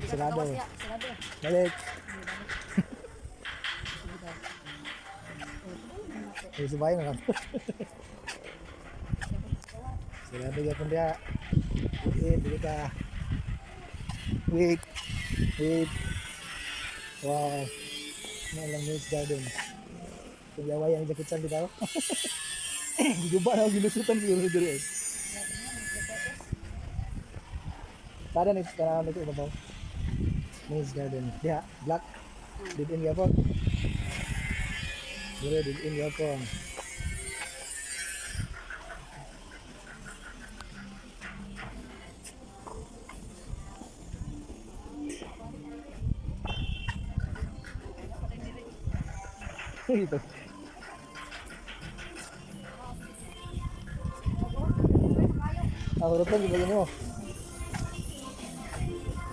Sarado. Sarado. Balik. Ay, subay na lang. Sarado ya pun dia. Dili ka. Wait. Wait. Wow. Nalang Mills Garden. Kaya yang jakitan di tahu. Gijuba na ginusutan siguro diri. Pada nih sekarang itu apa? Mills Garden. Dia black. Didin gapon. Boleh didin gapon. Gitu. Aku rupanya gimana mo?